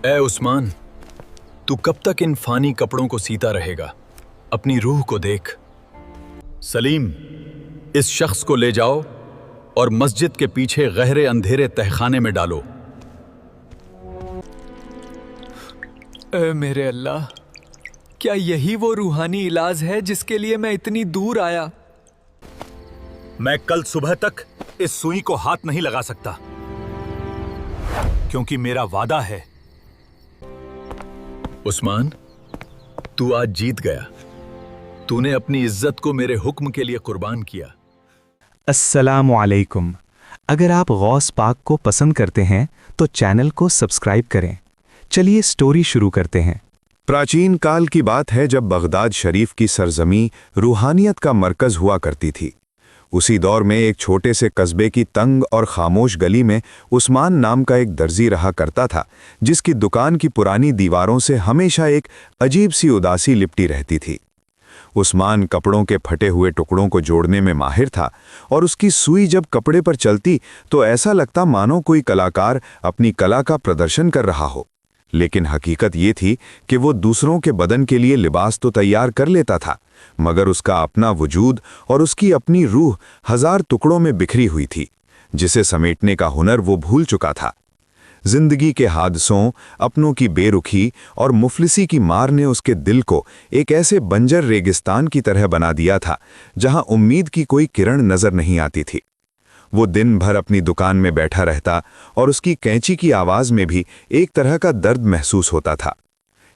ए उस्मान, तू कब तक इन फानी कपड़ों को सीता रहेगा? अपनी रूह को देख। सलीम, इस शख्स को ले जाओ और मस्जिद के पीछे गहरे अंधेरे तहखाने में डालो। ए मेरे अल्लाह, क्या यही वो रूहानी इलाज है जिसके लिए मैं इतनी दूर आया? मैं कल सुबह तक इस सुई को हाथ नहीं लगा सकता, क्योंकि मेरा वादा है। उस्मान, तू आज जीत गया। तूने अपनी इज्जत को मेरे हुक्म के लिए कुर्बान किया। अस्सलामु अलैकुम। अगर आप गौस पाक को पसंद करते हैं तो चैनल को सब्सक्राइब करें। चलिए स्टोरी शुरू करते हैं। प्राचीन काल की बात है जब बगदाद शरीफ की सरजमी रूहानियत का मरकज हुआ करती थी। उसी दौर में एक छोटे से कस्बे की तंग और खामोश गली में उस्मान नाम का एक दर्जी रहा करता था, जिसकी दुकान की पुरानी दीवारों से हमेशा एक अजीब सी उदासी लिपटी रहती थी। उस्मान कपड़ों के फटे हुए टुकड़ों को जोड़ने में माहिर था और उसकी सुई जब कपड़े पर चलती तो ऐसा लगता मानो कोई कलाकार अपनी कला का प्रदर्शन कर रहा हो। लेकिन हकीकत ये थी कि वो दूसरों के बदन के लिए लिबास तो तैयार कर लेता था, मगर उसका अपना वजूद और उसकी अपनी रूह हजार टुकड़ों में बिखरी हुई थी, जिसे समेटने का हुनर वो भूल चुका था। जिंदगी के हादसों, अपनों की बेरुखी और मुफलिसी की मार ने उसके दिल को एक ऐसे बंजर रेगिस्तान की तरह बना दिया था जहां उम्मीद की कोई किरण नजर नहीं आती थी। वो दिन भर अपनी दुकान में बैठा रहता और उसकी कैंची की आवाज में भी एक तरह का दर्द महसूस होता था।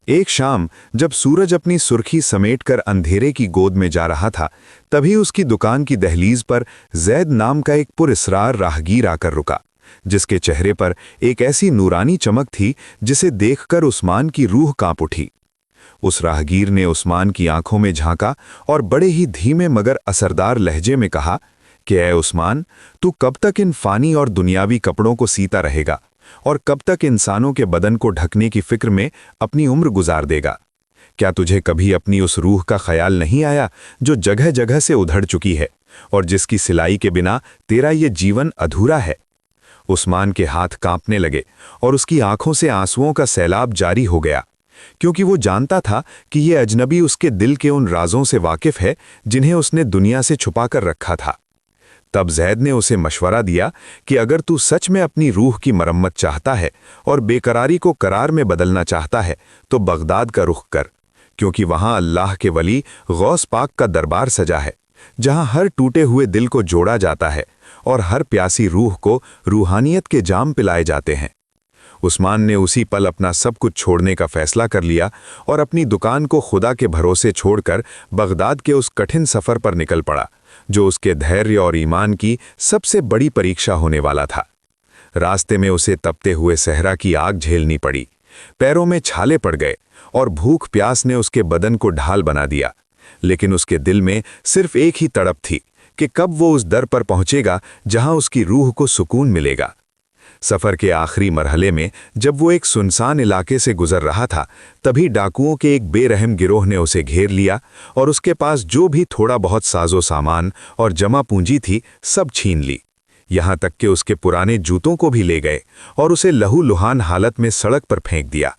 एक शाम जब सूरज अपनी सुर्खी समेटकर अंधेरे की गोद में जा रहा था, तभी उसकी दुकान की दहलीज पर जैद नाम का एक पुरस्रार राहगीर आकर रुका, जिसके चेहरे पर एक ऐसी नूरानी चमक थी जिसे देखकर उस्मान की रूह कांप उठी। उस राहगीर ने उस्मान की आंखों में झांका और बड़े ही धीमे मगर असरदार लहजे में कहा कि ऐ उस्मान, तू कब तक इन फानी और दुनियावी कपड़ों को सीता रहेगा और कब तक इंसानों के बदन को ढकने की फिक्र में अपनी उम्र गुजार देगा? क्या तुझे कभी अपनी उस रूह का ख्याल नहीं आया जो जगह जगह से उधड़ चुकी है और जिसकी सिलाई के बिना तेरा ये जीवन अधूरा है? उस्मान के हाथ कांपने लगे और उसकी आंखों से आंसुओं का सैलाब जारी हो गया, क्योंकि वो जानता था कि ये अजनबी उसके दिल के उन राजों से वाकिफ है जिन्हें उसने दुनिया से छुपा कर रखा था। तब जैद ने उसे मशवरा दिया कि अगर तू सच में अपनी रूह की मरम्मत चाहता है और बेकरारी को करार में बदलना चाहता है तो बगदाद का रुख कर, क्योंकि वहां अल्लाह के वली गौस पाक का दरबार सजा है, जहां हर टूटे हुए दिल को जोड़ा जाता है और हर प्यासी रूह को रूहानियत के जाम पिलाए जाते हैं। उस्मान ने उसी पल अपना सब कुछ छोड़ने का फैसला कर लिया और अपनी दुकान को खुदा के भरोसे छोड़कर बगदाद के उस कठिन सफर पर निकल पड़ा, जो उसके धैर्य और ईमान की सबसे बड़ी परीक्षा होने वाला था। रास्ते में उसे तपते हुए सहरा की आग झेलनी पड़ी, पैरों में छाले पड़ गए और भूख प्यास ने उसके बदन को ढाल बना दिया। लेकिन उसके दिल में सिर्फ एक ही तड़प थी कि कब वो उस दर पर पहुंचेगा जहां उसकी रूह को सुकून मिलेगा। सफर के आखिरी मरहले में जब वो एक सुनसान इलाके से गुजर रहा था, तभी डाकुओं के एक बेरहम गिरोह ने उसे घेर लिया और उसके पास जो भी थोड़ा बहुत साजो सामान और जमा पूंजी थी सब छीन ली। यहां तक कि उसके पुराने जूतों को भी ले गए और उसे लहूलुहान हालत में सड़क पर फेंक दिया।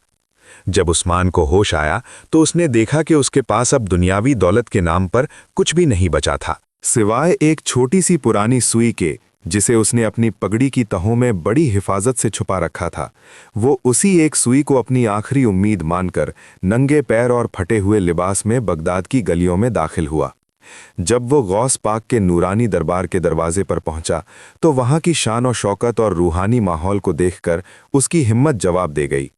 जब उस्मान को होश आया तो उसने देखा कि उसके पास अब दुनियावी दौलत के नाम पर कुछ भी नहीं बचा था, सिवाय एक छोटी सी पुरानी सुई के, जिसे उसने अपनी पगड़ी की तहों में बड़ी हिफाजत से छुपा रखा था। वो उसी एक सुई को अपनी आखिरी उम्मीद मानकर नंगे पैर और फटे हुए लिबास में बगदाद की गलियों में दाखिल हुआ। जब वो गौस पाक के नूरानी दरबार के दरवाजे पर पहुंचा तो वहां की शान और शौकत और रूहानी माहौल को देखकर उसकी हिम्मत जवाब दे गई।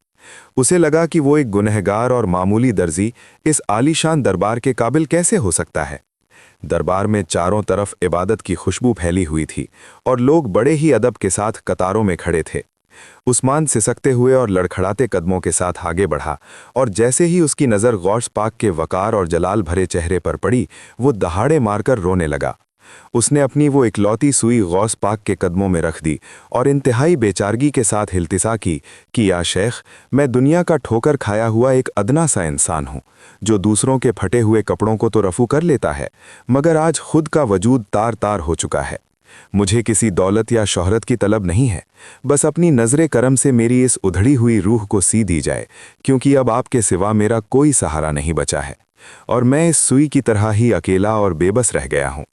उसे लगा कि वो एक गुनहगार और मामूली दर्जी इस आलीशान दरबार के काबिल कैसे हो सकता है। दरबार में चारों तरफ इबादत की खुशबू फैली हुई थी और लोग बड़े ही अदब के साथ कतारों में खड़े थे। उस्मान सिसकते हुए और लड़खड़ाते कदमों के साथ आगे बढ़ा और जैसे ही उसकी नज़र गौस पाक के वकार और जलाल भरे चेहरे पर पड़ी, वो दहाड़े मारकर रोने लगा। उसने अपनी वो इकलौती सुई गौस पाक के कदमों में रख दी और इंतहाई बेचारगी के साथ इल्तिसा की कि या शेख, मैं दुनिया का ठोकर खाया हुआ एक अदना सा इंसान हूँ, जो दूसरों के फटे हुए कपड़ों को तो रफू कर लेता है, मगर आज खुद का वजूद तार तार हो चुका है। मुझे किसी दौलत या शोहरत की तलब नहीं है, बस अपनी नजरे करम से मेरी इस उधड़ी हुई रूह को सी दी जाए, क्योंकि अब आपके सिवा मेरा कोई सहारा नहीं बचा है और मैं इस सुई की तरह ही अकेला और बेबस रह गया हूँ।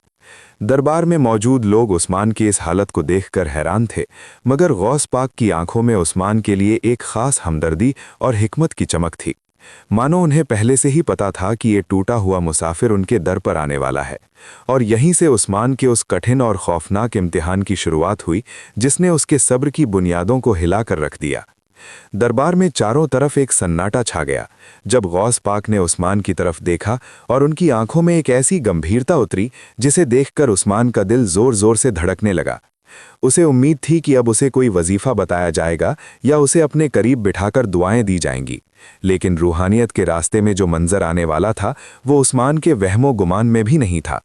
दरबार में मौजूद लोग उस्मान की इस हालत को देखकर हैरान थे, मगर गौस पाक की आंखों में उस्मान के लिए एक खास हमदर्दी और हिकमत की चमक थी। मानो उन्हें पहले से ही पता था कि ये टूटा हुआ मुसाफिर उनके दर पर आने वाला है, और यहीं से उस्मान के उस कठिन और खौफनाक इम्तिहान की शुरुआत हुई जिसने उसके सब्र की बुनियादों को हिलाकर रख दिया। दरबार में चारों तरफ एक सन्नाटा छा गया जब गौस पाक ने उस्मान की तरफ देखा और उनकी आंखों में एक ऐसी गंभीरता उतरी जिसे देखकर उस्मान का दिल जोर जोर से धड़कने लगा। उसे उम्मीद थी कि अब उसे कोई वजीफा बताया जाएगा या उसे अपने करीब बिठाकर दुआएं दी जाएंगी, लेकिन रूहानियत के रास्ते में जो मंजर आने वाला था वो उस्मान के वहमो गुमान में भी नहीं था।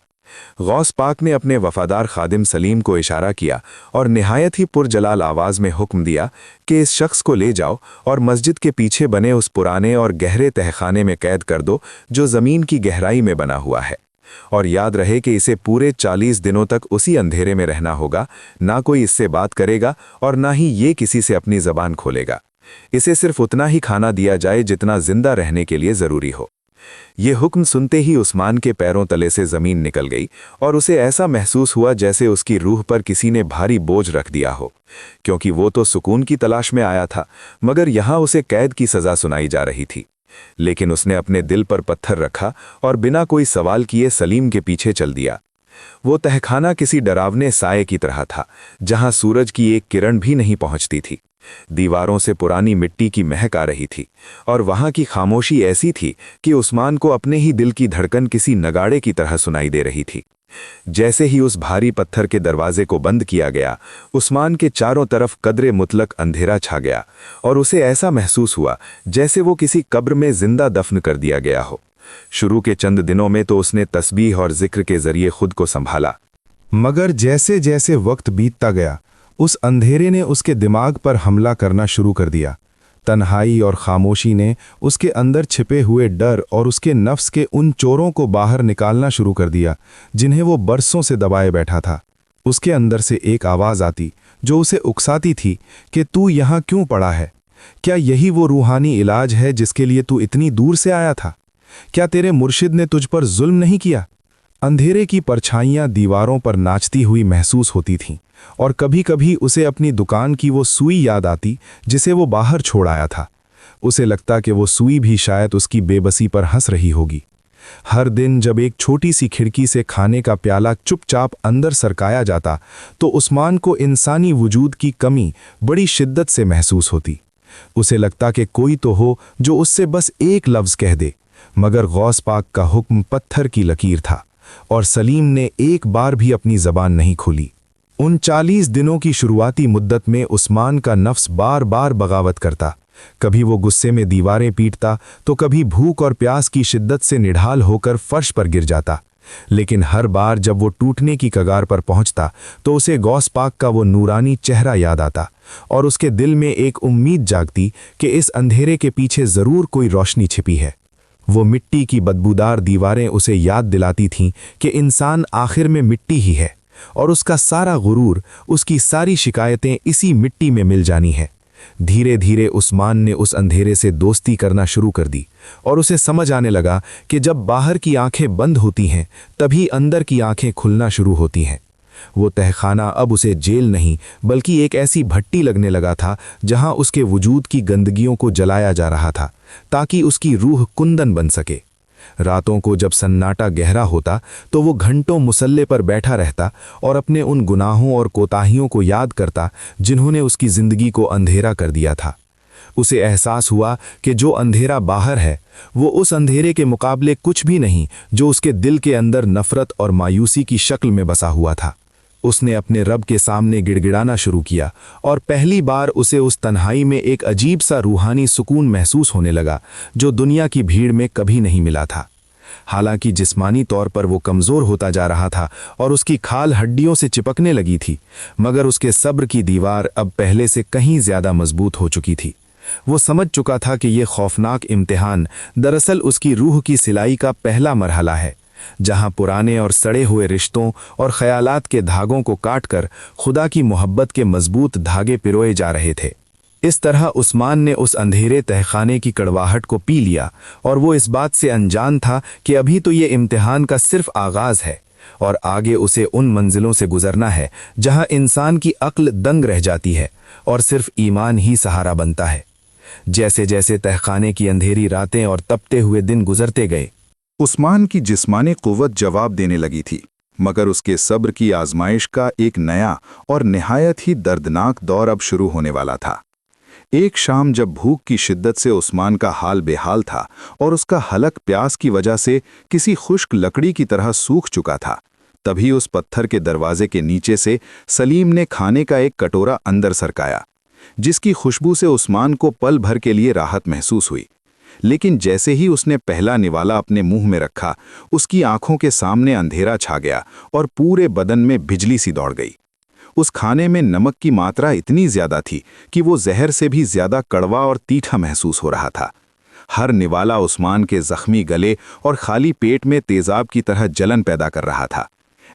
गौस पाक ने अपने वफादार खादिम सलीम को इशारा किया और निहायत ही पुरजलाल आवाज में हुक्म दिया कि इस शख्स को ले जाओ और मस्जिद के पीछे बने उस पुराने और गहरे तहखाने में कैद कर दो जो जमीन की गहराई में बना हुआ है, और याद रहे कि इसे पूरे 40 दिनों तक उसी अंधेरे में रहना होगा। ना कोई इससे बात करेगा और ना ही ये किसी से अपनी जबान खोलेगा। इसे सिर्फ उतना ही खाना दिया जाए जितना जिंदा रहने के लिए जरूरी हो। ये हुक्म सुनते ही उस्मान के पैरों तले से जमीन निकल गई और उसे ऐसा महसूस हुआ जैसे उसकी रूह पर किसी ने भारी बोझ रख दिया हो, क्योंकि वो तो सुकून की तलाश में आया था, मगर यहां उसे कैद की सजा सुनाई जा रही थी। लेकिन उसने अपने दिल पर पत्थर रखा और बिना कोई सवाल किए सलीम के पीछे चल दिया। वो तहखाना किसी डरावने साये की तरह था, जहां सूरज की एक किरण भी नहीं पहुंचती थी। दीवारों से पुरानी मिट्टी की महक आ रही थी और वहां की खामोशी ऐसी थी कि उस्मान को अपने ही दिल की धड़कन किसी नगाड़े की तरह सुनाई दे रही थी। जैसे ही उस भारी पत्थर के दरवाजे को बंद किया गया, उस्मान के चारों तरफ कदरे मुतलक अंधेरा छा गया और उसे ऐसा महसूस हुआ जैसे वो किसी कब्र में जिंदा दफन कर दिया गया हो। शुरू के चंद दिनों में तो उसने तस्बीह और जिक्र के जरिए खुद को संभाला, मगर जैसे जैसे वक्त बीतता गया उस अंधेरे ने उसके दिमाग पर हमला करना शुरू कर दिया। तन्हाई और खामोशी ने उसके अंदर छिपे हुए डर और उसके नफ्स के उन चोरों को बाहर निकालना शुरू कर दिया जिन्हें वो बरसों से दबाए बैठा था। उसके अंदर से एक आवाज़ आती जो उसे उकसाती थी कि तू यहाँ क्यों पड़ा है? क्या यही वो रूहानी इलाज है जिसके लिए तू इतनी दूर से आया था? क्या तेरे मुर्शिद ने तुझ पर जुल्म नहीं किया? अंधेरे की परछाइयाँ दीवारों पर नाचती हुई महसूस होती थीं और कभी कभी उसे अपनी दुकान की वो सुई याद आती जिसे वो बाहर छोड़ आया था। उसे लगता कि वो सुई भी शायद उसकी बेबसी पर हंस रही होगी। हर दिन जब एक छोटी सी खिड़की से खाने का प्याला चुपचाप अंदर सरकाया जाता तो उस्मान को इंसानी वजूद की कमी बड़ी शिद्दत से महसूस होती। उसे लगता कि कोई तो हो जो उससे बस एक लफ्ज़ कह दे, मगर गौस पाक का हुक्म पत्थर की लकीर था और सलीम ने एक बार भी अपनी जबान नहीं खोली। उन 40 दिनों की शुरुआती मुद्दत में उस्मान का नफ्स बार बार बगावत करता। कभी वो गुस्से में दीवारें पीटता तो कभी भूख और प्यास की शिद्दत से निढाल होकर फर्श पर गिर जाता। लेकिन हर बार जब वो टूटने की कगार पर पहुंचता तो उसे गौस पाक का वो नूरानी चेहरा याद आता और उसके दिल में एक उम्मीद जागती कि इस अंधेरे के पीछे ज़रूर कोई रोशनी छिपी है। वो मिट्टी की बदबूदार दीवारें उसे याद दिलाती थीं कि इंसान आखिर में मिट्टी ही है और उसका सारा गुरूर, उसकी सारी शिकायतें इसी मिट्टी में मिल जानी है। धीरे धीरे उस्मान ने उस अंधेरे से दोस्ती करना शुरू कर दी और उसे समझ आने लगा कि जब बाहर की आंखें बंद होती हैं तभी अंदर की आंखें खुलना शुरू होती हैं। वो तहखाना अब उसे जेल नहीं बल्कि एक ऐसी भट्टी लगने लगा था जहां उसके वजूद की गंदगियों को जलाया जा रहा था ताकि उसकी रूह कुंदन बन सके। रातों को जब सन्नाटा गहरा होता तो वो घंटों मुसल्ले पर बैठा रहता और अपने उन गुनाहों और कोताहियों को याद करता जिन्होंने उसकी जिंदगी को अंधेरा कर दिया था। उसे एहसास हुआ कि जो अंधेरा बाहर है वो उस अंधेरे के मुकाबले कुछ भी नहीं जो उसके दिल के अंदर नफरत और मायूसी की शक्ल में बसा हुआ था। उसने अपने रब के सामने गिड़गिड़ाना शुरू किया और पहली बार उसे उस तन्हाई में एक अजीब सा रूहानी सुकून महसूस होने लगा जो दुनिया की भीड़ में कभी नहीं मिला था। हालांकि जिस्मानी तौर पर वो कमज़ोर होता जा रहा था और उसकी खाल हड्डियों से चिपकने लगी थी, मगर उसके सब्र की दीवार अब पहले से कहीं ज़्यादा मजबूत हो चुकी थी। वो समझ चुका था कि ये खौफनाक इम्तिहान दरअसल उसकी रूह की सिलाई का पहला मरहला है जहां पुराने और सड़े हुए रिश्तों और ख्यालात के धागों को काटकर खुदा की मोहब्बत के मजबूत धागे पिरोए जा रहे थे। इस तरह उस्मान ने उस अंधेरे तहखाने की कड़वाहट को पी लिया और वो इस बात से अनजान था कि अभी तो ये इम्तिहान का सिर्फ आगाज है और आगे उसे उन मंजिलों से गुजरना है जहां इंसान की अक्ल दंग रह जाती है और सिर्फ ईमान ही सहारा बनता है। जैसे जैसे तहखाने की अंधेरी रातें और तपते हुए दिन गुजरते गए, उस्मान की जिस्मानी कुव्वत जवाब देने लगी थी, मगर उसके सब्र की आजमाइश का एक नया और निहायत ही दर्दनाक दौर अब शुरू होने वाला था। एक शाम जब भूख की शिद्दत से उस्मान का हाल बेहाल था और उसका हलक प्यास की वजह से किसी खुश्क लकड़ी की तरह सूख चुका था, तभी उस पत्थर के दरवाजे के नीचे से सलीम ने खाने का एक कटोरा अंदर सरकाया, जिसकी खुशबू से उस्मान को पल भर के लिए राहत महसूस हुई। लेकिन जैसे ही उसने पहला निवाला अपने मुंह में रखा, उसकी आंखों के सामने अंधेरा छा गया और पूरे बदन में बिजली सी दौड़ गई। उस खाने में नमक की मात्रा इतनी ज्यादा थी कि वो जहर से भी ज्यादा कड़वा और तीखा महसूस हो रहा था। हर निवाला उस्मान के जख्मी गले और खाली पेट में तेजाब की तरह जलन पैदा कर रहा था।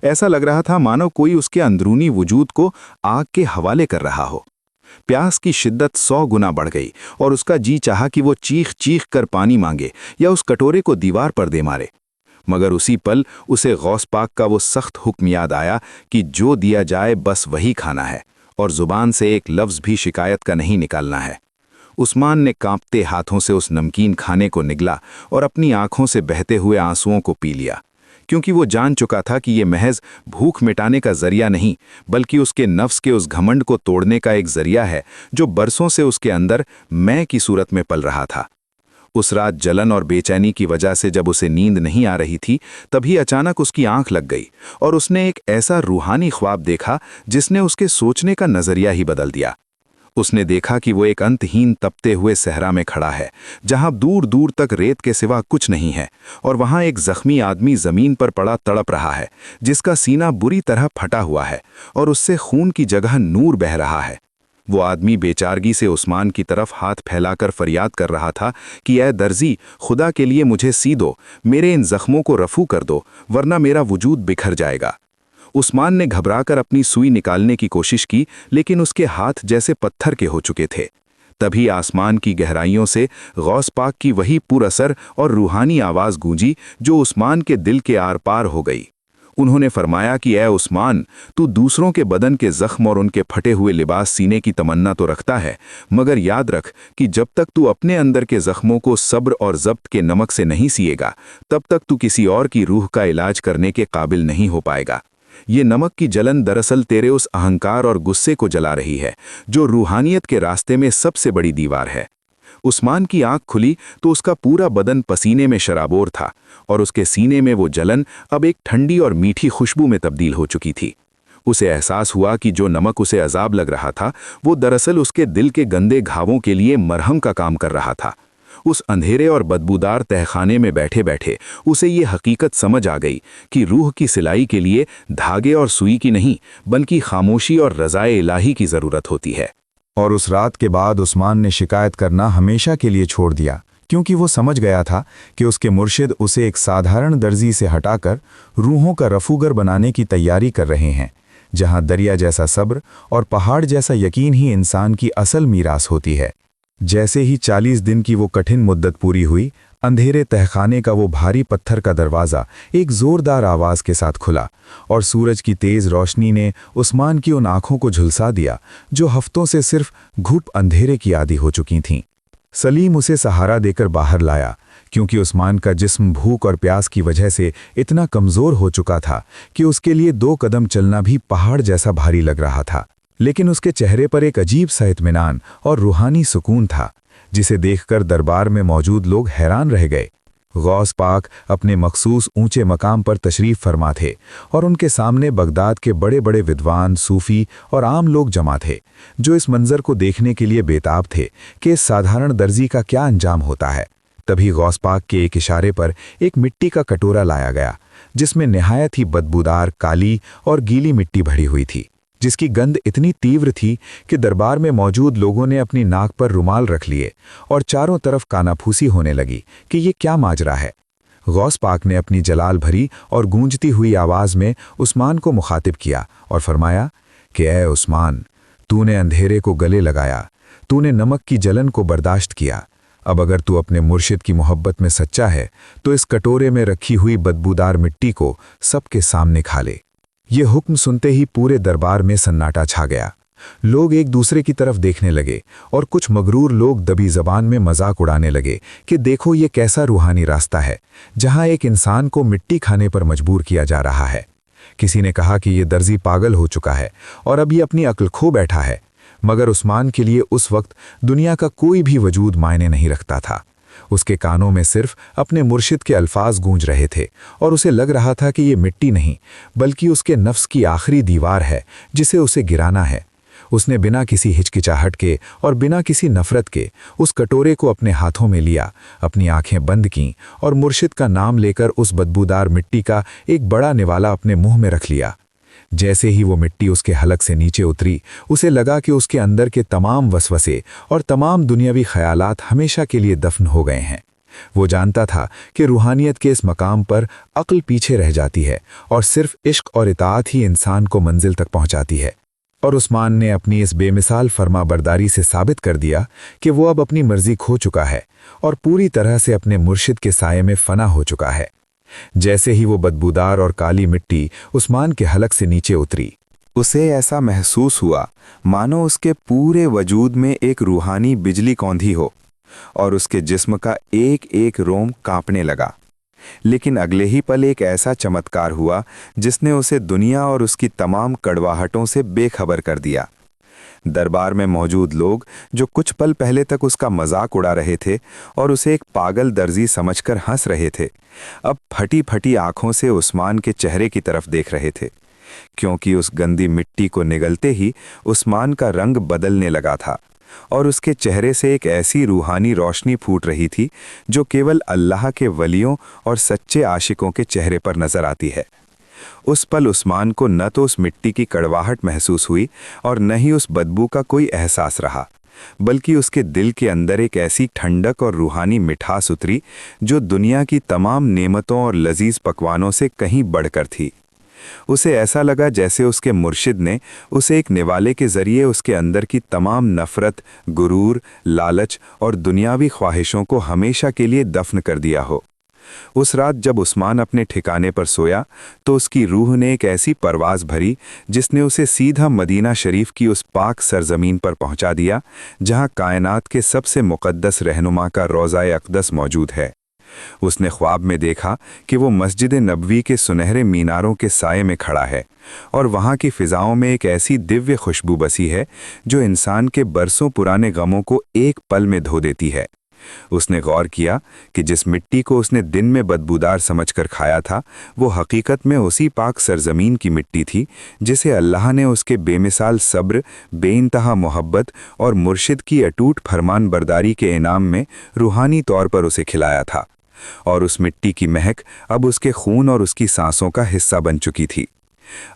ऐसा लग रहा था मानो कोई उसके अंदरूनी वजूद को आग के हवाले कर रहा हो। प्यास की शिद्दत 100 गुना बढ़ गई और उसका जी चाहा कि वो चीख चीख कर पानी मांगे या उस कटोरे को दीवार पर दे मारे। मगर उसी पल उसे गौस पाक का वो सख्त हुक्म याद आया कि जो दिया जाए बस वही खाना है और जुबान से एक लफ्ज़ भी शिकायत का नहीं निकालना है। उस्मान ने कांपते हाथों से उस नमकीन खाने को निगला और अपनी आंखों से बहते हुए आंसुओं को पी लिया, क्योंकि वो जान चुका था कि ये महज भूख मिटाने का जरिया नहीं, बल्कि उसके नफ्स के उस घमंड को तोड़ने का एक जरिया है जो बरसों से उसके अंदर मैं की सूरत में पल रहा था। उस रात जलन और बेचैनी की वजह से जब उसे नींद नहीं आ रही थी, तभी अचानक उसकी आंख लग गई और उसने एक ऐसा रूहानी ख्वाब देखा जिसने उसके सोचने का नजरिया ही बदल दिया। उसने देखा कि वो एक अंतहीन तपते हुए सहरा में खड़ा है, जहां दूर दूर तक रेत के सिवा कुछ नहीं है, और वहां एक जख्मी आदमी जमीन पर पड़ा तड़प रहा है, जिसका सीना बुरी तरह फटा हुआ है और उससे खून की जगह नूर बह रहा है। वो आदमी बेचारगी से उस्मान की तरफ हाथ फैलाकर फरियाद कर रहा था कि ऐ दर्जी, खुदा के लिए मुझे सी दो, मेरे इन जख्मों को रफू कर दो, वरना मेरा वजूद बिखर जाएगा। उस्मान ने घबराकर अपनी सुई निकालने की कोशिश की, लेकिन उसके हाथ जैसे पत्थर के हो चुके थे। तभी आसमान की गहराइयों से गौस पाक की वही पुरअसर और रूहानी आवाज़ गूंजी जो उस्मान के दिल के आर पार हो गई। उन्होंने फरमाया कि ऐ उस्मान, तू दूसरों के बदन के जख्म और उनके फटे हुए लिबास सीने की तमन्ना तो रखता है, मगर याद रख कि जब तक तू अपने अंदर के जख्मों को सब्र और जब्त के नमक से नहीं सिएगा, तब तक तू किसी और की रूह का इलाज करने के काबिल नहीं हो पाएगा। ये नमक की जलन दरअसल तेरे उस अहंकार और गुस्से को जला रही है जो रूहानियत के रास्ते में सबसे बड़ी दीवार है। उस्मान की आंख खुली तो उसका पूरा बदन पसीने में शराबोर था और उसके सीने में वो जलन अब एक ठंडी और मीठी खुशबू में तब्दील हो चुकी थी। उसे एहसास हुआ कि जो नमक उसे अजाब लग रहा था, वो दरअसल उसके दिल के गंदे घावों के लिए मरहम का काम कर रहा था। उस अंधेरे और बदबूदार तहखाने में बैठे बैठे उसे ये हकीकत समझ आ गई कि रूह की सिलाई के लिए धागे और सुई की नहीं, बल्कि खामोशी और रज़ाए इलाही की ज़रूरत होती है। और उस रात के बाद उस्मान ने शिकायत करना हमेशा के लिए छोड़ दिया, क्योंकि वो समझ गया था कि उसके मुर्शिद उसे एक साधारण दर्जी से हटाकर रूहों का रफूगर बनाने की तैयारी कर रहे हैं, जहां दरिया जैसा सब्र और पहाड़ जैसा यकीन ही इंसान की असल मीरास होती है। जैसे ही 40 दिन की वो कठिन मुद्दत पूरी हुई, अंधेरे तहखाने का वो भारी पत्थर का दरवाज़ा एक ज़ोरदार आवाज़ के साथ खुला और सूरज की तेज़ रोशनी ने उस्मान की उन आँखों को झुलसा दिया जो हफ्तों से सिर्फ घुप अंधेरे की आदी हो चुकी थीं। सलीम उसे सहारा देकर बाहर लाया, क्योंकि उस्मान का जिस्म भूख और प्यास की वजह से इतना कमज़ोर हो चुका था कि उसके लिए 2 कदम चलना भी पहाड़ जैसा भारी लग रहा था। लेकिन उसके चेहरे पर एक अजीब सा इत्मीनान और रूहानी सुकून था, जिसे देखकर दरबार में मौजूद लोग हैरान रह गए। गौस पाक अपने मखसूस ऊंचे मकाम पर तशरीफ़ फरमा थे और उनके सामने बगदाद के बड़े बड़े विद्वान, सूफ़ी और आम लोग जमा थे, जो इस मंजर को देखने के लिए बेताब थे कि इस साधारण दर्जी का क्या अंजाम होता है। तभी गौस पाक के एक इशारे पर एक मिट्टी का कटोरा लाया गया, जिसमें निहायत ही बदबूदार काली और गीली मिट्टी भरी हुई थी, जिसकी गंध इतनी तीव्र थी कि दरबार में मौजूद लोगों ने अपनी नाक पर रुमाल रख लिए और चारों तरफ कानाफूसी होने लगी कि ये क्या माजरा है। गौस पाक ने अपनी जलाल भरी और गूंजती हुई आवाज़ में उस्मान को मुखातिब किया और फरमाया कि ए उस्मान, तूने अंधेरे को गले लगाया, तूने नमक की जलन को बर्दाश्त किया। अब अगर तू अपने मुर्शिद की मोहब्बत में सच्चा है तो इस कटोरे में रखी हुई बदबूदार मिट्टी को सबके सामने खा ले। ये हुक्म सुनते ही पूरे दरबार में सन्नाटा छा गया। लोग एक दूसरे की तरफ देखने लगे और कुछ मगरूर लोग दबी जबान में मजाक उड़ाने लगे कि देखो ये कैसा रूहानी रास्ता है जहां एक इंसान को मिट्टी खाने पर मजबूर किया जा रहा है। किसी ने कहा कि ये दर्जी पागल हो चुका है और अभी अपनी अक्ल खो बैठा है, मगर उस्मान के लिए उस वक्त दुनिया का कोई भी वजूद मायने नहीं रखता था। उसके कानों में सिर्फ अपने मुर्शिद के अल्फाज गूंज रहे थे और उसे लग रहा था कि ये मिट्टी नहीं बल्कि उसके नफ्स की आखिरी दीवार है जिसे उसे गिराना है। उसने बिना किसी हिचकिचाहट के और बिना किसी नफरत के उस कटोरे को अपने हाथों में लिया, अपनी आंखें बंद कीं और मुर्शिद का नाम लेकर उस बदबूदार मिट्टी का एक बड़ा निवाला अपने मुंह में रख लिया। जैसे ही वो मिट्टी उसके हलक से नीचे उतरी, उसे लगा कि उसके अंदर के तमाम वसवसे और तमाम दुनियावी ख्यालात हमेशा के लिए दफन हो गए हैं। वो जानता था कि रूहानियत के इस मकाम पर अक्ल पीछे रह जाती है और सिर्फ इश्क और इताअत ही इंसान को मंजिल तक पहुंचाती है। और उस्मान ने अपनी इस बेमिसाल फरमाबरदारी से साबित कर दिया कि वो अब अपनी मर्जी खो चुका है और पूरी तरह से अपने मुर्शिद के साये में फना हो चुका है। जैसे ही वो बदबूदार और काली मिट्टी उस्मान के हलक से नीचे उतरी, उसे ऐसा महसूस हुआ मानो उसके पूरे वजूद में एक रूहानी बिजली कौंधी हो और उसके जिस्म का एक एक रोम कांपने लगा। लेकिन अगले ही पल एक ऐसा चमत्कार हुआ जिसने उसे दुनिया और उसकी तमाम कड़वाहटों से बेखबर कर दिया। दरबार में मौजूद लोग जो कुछ पल पहले तक उसका मजाक उड़ा रहे थे और उसे एक पागल दर्जी समझकर हंस रहे थे, अब फटी फटी आंखों से उस्मान के चेहरे की तरफ देख रहे थे, क्योंकि उस गंदी मिट्टी को निगलते ही उस्मान का रंग बदलने लगा था और उसके चेहरे से एक ऐसी रूहानी रोशनी फूट रही थी जो केवल अल्लाह के वलियों और सच्चे आशिकों के चेहरे पर नजर आती है। उस पल उस्मान को न तो उस मिट्टी की कड़वाहट महसूस हुई और न ही उस बदबू का कोई एहसास रहा, बल्कि उसके दिल के अंदर एक ऐसी ठंडक और रूहानी मिठास उतरी जो दुनिया की तमाम नेमतों और लजीज पकवानों से कहीं बढ़कर थी। उसे ऐसा लगा जैसे उसके मुर्शिद ने उसे एक निवाले के जरिए उसके अंदर की तमाम नफरत, गुरूर, लालच और दुनियावी ख्वाहिशों को हमेशा के लिए दफन कर दिया हो। उस रात जब उस्मान अपने ठिकाने पर सोया तो उसकी रूह ने एक ऐसी परवाज भरी जिसने उसे सीधा मदीना शरीफ की उस पाक सरजमीन पर पहुंचा दिया जहां कायनात के सबसे मुक़द्दस रहनुमा का रोज़ा अक़दस मौजूद है। उसने ख्वाब में देखा कि वो मस्जिद नबवी के सुनहरे मीनारों के साये में खड़ा है और वहाँ की फ़िज़ाओं में एक ऐसी दिव्य खुशबू बसी है जो इंसान के बरसों पुराने गमों को एक पल में धो देती है। उसने गौर किया कि जिस मिट्टी को उसने दिन में बदबूदार समझकर खाया था वो हकीकत में उसी पाक सरजमीन की मिट्टी थी जिसे अल्लाह ने उसके बेमिसाल सब्र, बेइंतहा मोहब्बत और मुर्शिद की अटूट फरमान बरदारी के इनाम में रूहानी तौर पर उसे खिलाया था। और उस मिट्टी की महक अब उसके खून और उसकी सांसों का हिस्सा बन चुकी थी।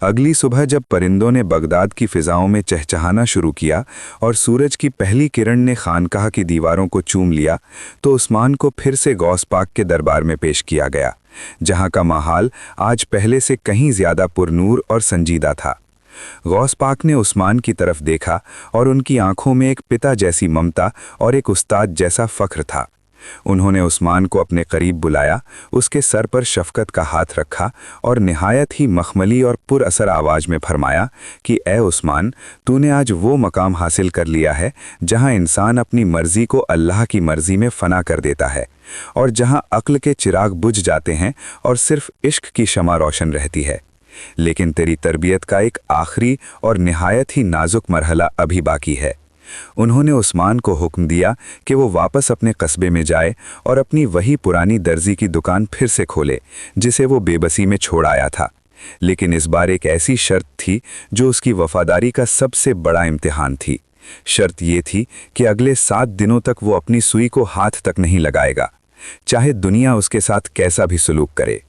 अगली सुबह जब परिंदों ने बगदाद की फ़िज़ाओं में चहचहाना शुरू किया और सूरज की पहली किरण ने खानकाह की दीवारों को चूम लिया तो उस्मान को फिर से गौस पाक के दरबार में पेश किया गया, जहां का माहौल आज पहले से कहीं ज़्यादा पुरनूर और संजीदा था। गौस पाक ने उस्मान की तरफ देखा और उनकी आंखों में एक पिता जैसी ममता और एक उस्ताद जैसा फ़ख्र था। उन्होंने उस्मान को अपने करीब बुलाया, उसके सर पर शफ़क़त का हाथ रखा और निहायत ही मखमली और पुरअसर आवाज़ में फरमाया कि ए उस्मान, तूने आज वो मकाम हासिल कर लिया है जहां इंसान अपनी मर्ज़ी को अल्लाह की मर्ज़ी में फ़ना कर देता है और जहां अक्ल के चिराग बुझ जाते हैं और सिर्फ इश्क की शमा रोशन रहती है। लेकिन तेरी तरबियत का एक आखिरी और निहायत ही नाजुक मरहला अभी बाकी है। उन्होंने उस्मान को हुक्म दिया कि वो वापस अपने कस्बे में जाए और अपनी वही पुरानी दर्जी की दुकान फिर से खोले जिसे वो बेबसी में छोड़ आया था। लेकिन इस बार एक ऐसी शर्त थी जो उसकी वफादारी का सबसे बड़ा इम्तिहान थी। शर्त ये थी कि अगले 7 दिनों तक वो अपनी सुई को हाथ तक नहीं लगाएगा, चाहे दुनिया उसके साथ कैसा भी सलूक करे।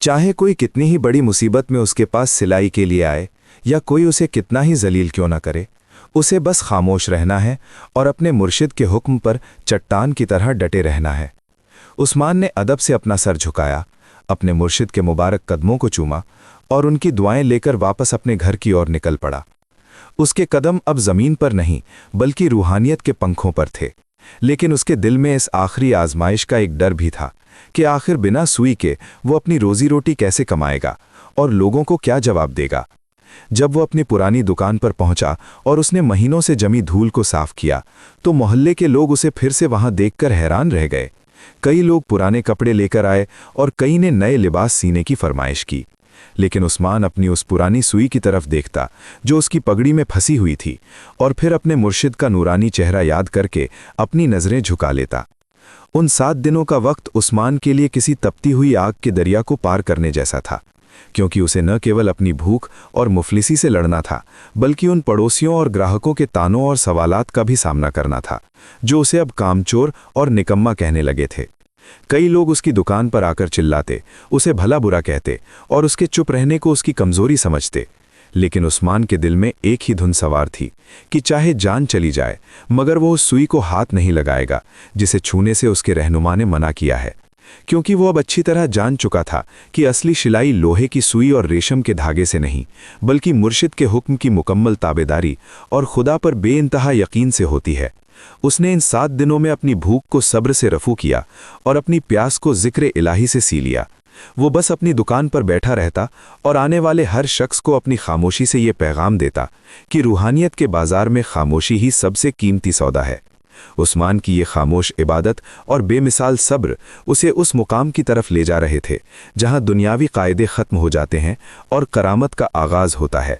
चाहे कोई कितनी ही बड़ी मुसीबत में उसके पास सिलाई के लिए आए या कोई उसे कितना ही जलील क्यों ना करे, उसे बस खामोश रहना है और अपने मुर्शिद के हुक्म पर चट्टान की तरह डटे रहना है। उस्मान ने अदब से अपना सर झुकाया, अपने मुर्शिद के मुबारक कदमों को चूमा और उनकी दुआएं लेकर वापस अपने घर की ओर निकल पड़ा। उसके कदम अब जमीन पर नहीं बल्कि रूहानियत के पंखों पर थे, लेकिन उसके दिल में इस आखिरी आजमाइश का एक डर भी था कि आखिर बिना सुई के वो अपनी रोजी रोटी कैसे कमाएगा और लोगों को क्या जवाब देगा। जब वो अपनी पुरानी दुकान पर पहुंचा और उसने महीनों से जमी धूल को साफ किया तो मोहल्ले के लोग उसे फिर से वहां देखकर हैरान रह गए। कई लोग पुराने कपड़े लेकर आए और कई ने नए लिबास सीने की फरमाइश की, लेकिन उस्मान अपनी उस पुरानी सुई की तरफ देखता जो उसकी पगड़ी में फंसी हुई थी और फिर अपने मुर्शिद का नूरानी चेहरा याद करके अपनी नजरें झुका लेता। उन 7 दिनों का वक्त उस्मान के लिए किसी तपती हुई आग के दरिया को पार करने जैसा था, क्योंकि उसे न केवल अपनी भूख और मुफलिसी से लड़ना था बल्कि उन पड़ोसियों और ग्राहकों के तानों और सवालात का भी सामना करना था जो उसे अब कामचोर और निकम्मा कहने लगे थे। कई लोग उसकी दुकान पर आकर चिल्लाते, उसे भला बुरा कहते और उसके चुप रहने को उसकी कमजोरी समझते, लेकिन उस्मान के दिल में एक ही धुन सवार थी कि चाहे जान चली जाए मगर वो उस सुई को हाथ नहीं लगाएगा जिसे छूने से उसके रहनुमा ने मना किया है, क्योंकि वो अब अच्छी तरह जान चुका था कि असली शिलाई लोहे की सुई और रेशम के धागे से नहीं बल्कि मुर्शिद के हुक्म की मुकम्मल ताबेदारी और खुदा पर बेइंतहा यकीन से होती है। उसने इन 7 दिनों में अपनी भूख को सब्र से रफू किया और अपनी प्यास को जिक्र इलाही से सी लिया। वो बस अपनी दुकान पर बैठा रहता और आने वाले हर शख्स को अपनी खामोशी से ये पैगाम देता कि रूहानियत के बाजार में खामोशी ही सबसे कीमती सौदा है। उस्मान की ये खामोश इबादत और बेमिसाल सब्र उसे उस मुकाम की तरफ ले जा रहे थे जहां दुनियावी कायदे ख़त्म हो जाते हैं और करामत का आगाज़ होता है।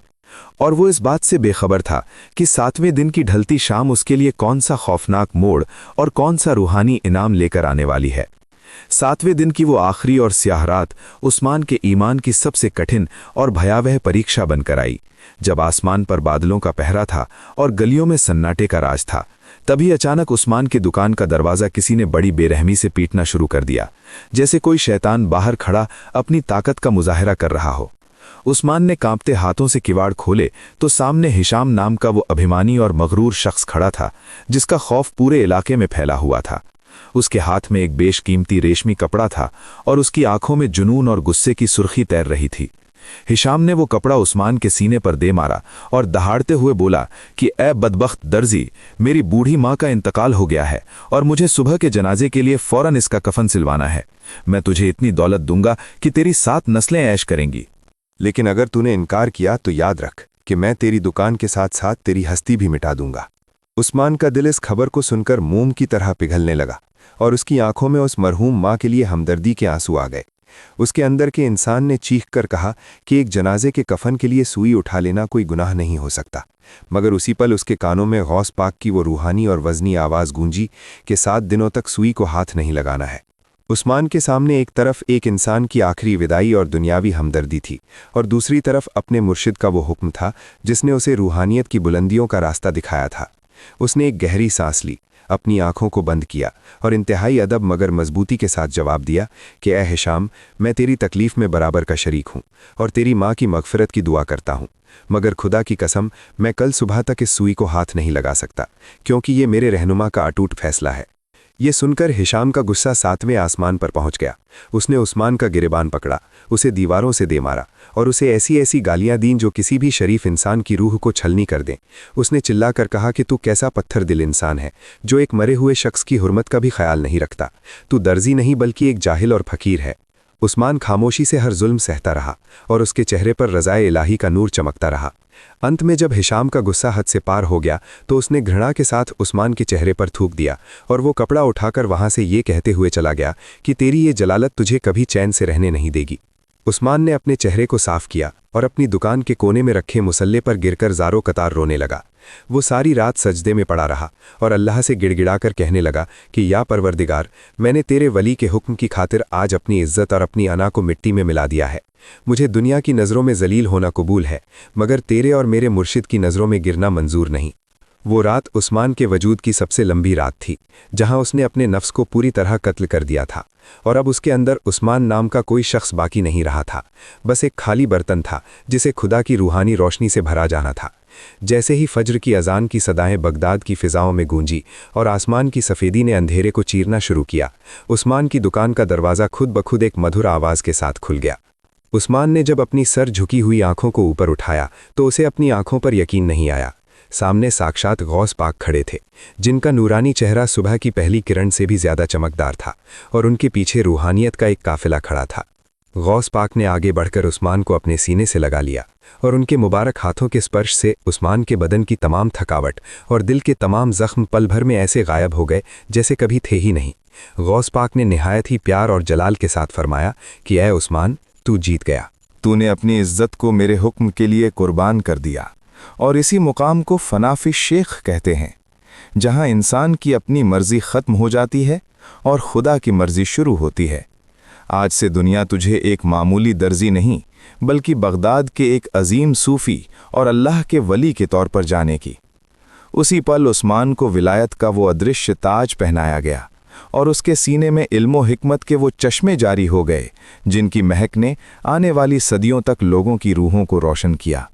और वो इस बात से बेखबर था कि 7वें दिन की ढलती शाम उसके लिए कौन सा खौफनाक मोड़ और कौन सा रूहानी इनाम लेकर आने वाली है। 7वें दिन की वो आखिरी और स्याह रात उस्मान के ईमान की सबसे कठिन और भयावह परीक्षा बनकर आई। जब आसमान पर बादलों का पहरा था और गलियों में सन्नाटे का राज था, तभी अचानक उस्मान की दुकान का दरवाज़ा किसी ने बड़ी बेरहमी से पीटना शुरू कर दिया, जैसे कोई शैतान बाहर खड़ा अपनी ताकत का मुजाहिरा कर रहा हो। उस्मान ने कांपते हाथों से किवाड़ खोले तो सामने हिशाम नाम का वो अभिमानी और मगरूर शख्स खड़ा था जिसका खौफ पूरे इलाके में फैला हुआ था। उसके हाथ में एक बेशकीमती रेशमी कपड़ा था और उसकी आंखों में जुनून और गुस्से की सुर्खी तैर रही थी। हिशाम ने वो कपड़ा उस्मान के सीने पर दे मारा और दहाड़ते हुए बोला कि ए बदबख्त दर्जी, मेरी बूढ़ी माँ का इंतकाल हो गया है और मुझे सुबह के जनाजे के लिए फौरन इसका कफन सिलवाना है। मैं तुझे इतनी दौलत दूंगा कि तेरी 7 नस्लें ऐश करेंगी, लेकिन अगर तूने इनकार किया तो याद रख कि मैं तेरी दुकान के साथ साथ तेरी हस्ती भी मिटा दूंगा। उस्मान का दिल इस खबर को सुनकर मोम की तरह पिघलने लगा और उसकी आंखों में उस मरहूम माँ के लिए हमदर्दी के आंसू आ गए। उसके अंदर के इंसान ने चीख कर कहा कि एक जनाजे के कफन के लिए सुई उठा लेना कोई गुनाह नहीं हो सकता, मगर उसी पल उसके कानों में गौस पाक की वो रूहानी और वज़नी आवाज़ गूंजी कि 7 दिनों तक सुई को हाथ नहीं लगाना है। उस्मान के सामने एक तरफ एक इंसान की आखिरी विदाई और दुनियावी हमदर्दी थी और दूसरी तरफ अपने मुर्शिद का वो हुक्म था जिसने उसे रूहानियत की बुलंदियों का रास्ता दिखाया था। उसने एक गहरी सांस ली, अपनी आंखों को बंद किया और इंतहाई अदब मगर मजबूती के साथ जवाब दिया कि ए हिशाम, मैं तेरी तकलीफ में बराबर का शरीक हूँ और तेरी माँ की मगफिरत की दुआ करता हूँ, मगर खुदा की कसम मैं कल सुबह तक इस सुई को हाथ नहीं लगा सकता, क्योंकि ये मेरे रहनुमा का अटूट फैसला है। ये सुनकर हिशाम का गुस्सा 7वें आसमान पर पहुंच गया। उसने उस्मान का गिरेबान पकड़ा, उसे दीवारों से दे मारा और उसे ऐसी ऐसी गालियां दीं जो किसी भी शरीफ इंसान की रूह को छलनी कर दें। उसने चिल्लाकर कहा कि तू कैसा पत्थर दिल इंसान है जो एक मरे हुए शख्स की हुर्मत का भी ख्याल नहीं रखता। तू दर्जी नहीं बल्कि एक जाहिल और फकीर है। उस्मान खामोशी से हर जुल्म सहता रहा और उसके चेहरे पर रज़ाए इलाही का नूर चमकता रहा। अंत में जब हिशाम का गुस्सा हद से पार हो गया तो उसने घृणा के साथ उस्मान के चेहरे पर थूक दिया और वो कपड़ा उठाकर वहां से ये कहते हुए चला गया कि तेरी ये जलालत तुझे कभी चैन से रहने नहीं देगी। उस्मान ने अपने चेहरे को साफ किया और अपनी दुकान के कोने में रखे मुसल्ले पर गिरकर ज़ारो कतार रोने लगा। वो सारी रात सजदे में पड़ा रहा और अल्लाह से गिड़गिड़ाकर कहने लगा कि या परवरदिगार, मैंने तेरे वली के हुक्म की खातिर आज अपनी इज्जत और अपनी अना को मिट्टी में मिला दिया है। मुझे दुनिया की नज़रों में जलील होना कबूल है, मगर तेरे और मेरे मुर्शिद की नज़रों में गिरना मंजूर नहीं। वो रात उस्मान के वजूद की सबसे लंबी रात थी, जहां उसने अपने नफ्स को पूरी तरह कत्ल कर दिया था, और अब उसके अंदर उस्मान नाम का कोई शख्स बाकी नहीं रहा था। बस एक खाली बर्तन था जिसे खुदा की रूहानी रोशनी से भरा जाना था। जैसे ही फज्र की अजान की सदाएं बगदाद की फिजाओं में गूंजी और आसमान की सफ़ेदी ने अंधेरे को चीरना शुरू किया, उस्मान की दुकान का दरवाज़ा खुद ब खुद एक मधुर आवाज़ के साथ खुल गया। उस्मान ने जब अपनी सर झुकी हुई आंखों को ऊपर उठाया तो उसे अपनी आंखों पर यकीन नहीं आया। सामने साक्षात गौस पाक खड़े थे, जिनका नूरानी चेहरा सुबह की पहली किरण से भी ज्यादा चमकदार था, और उनके पीछे रूहानियत का एक काफिला खड़ा था। गौस पाक ने आगे बढ़कर उस्मान को अपने सीने से लगा लिया, और उनके मुबारक हाथों के स्पर्श से उस्मान के बदन की तमाम थकावट और दिल के तमाम जख्म पल भर में ऐसे गायब हो गए जैसे कभी थे ही नहीं। गौस पाक ने निहायत ही प्यार और जलाल के साथ फरमाया कि ऐ उस्मान, तू जीत गया। तूने अपनी इज्जत को मेरे हुक्म के लिए कुर्बान कर दिया, और इसी मुकाम को फनाफी शेख कहते हैं, जहां इंसान की अपनी मर्जी ख़त्म हो जाती है और खुदा की मर्जी शुरू होती है। आज से दुनिया तुझे एक मामूली दर्जी नहीं, बल्कि बगदाद के एक अजीम सूफ़ी और अल्लाह के वली के तौर पर जाने की। उसी पल उस्मान को विलायत का वो अदृश्य ताज पहनाया गया, और उसके सीने में इल्मो हिकमत के वो चश्मे जारी हो गए जिनकी महक ने आने वाली सदियों तक लोगों की रूहों को रोशन किया।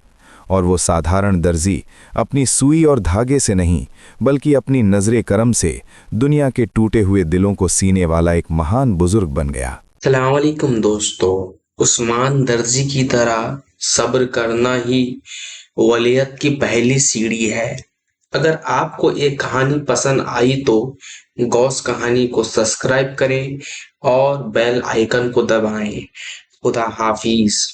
और वो साधारण दर्जी अपनी सुई और धागे से नहीं, बल्कि अपनी नजरे करम से दुनिया के टूटे हुए दिलों को सीने वाला एक महान बुजुर्ग बन गया। अस्सलाम वालेकुम दोस्तों, उस्मान दर्जी की तरह सब्र करना ही वलियत की पहली सीढ़ी है। अगर आपको ये कहानी पसंद आई तो गौस कहानी को सब्सक्राइब करें और बेल आइकन को दबाएं। खुदा हाफिज।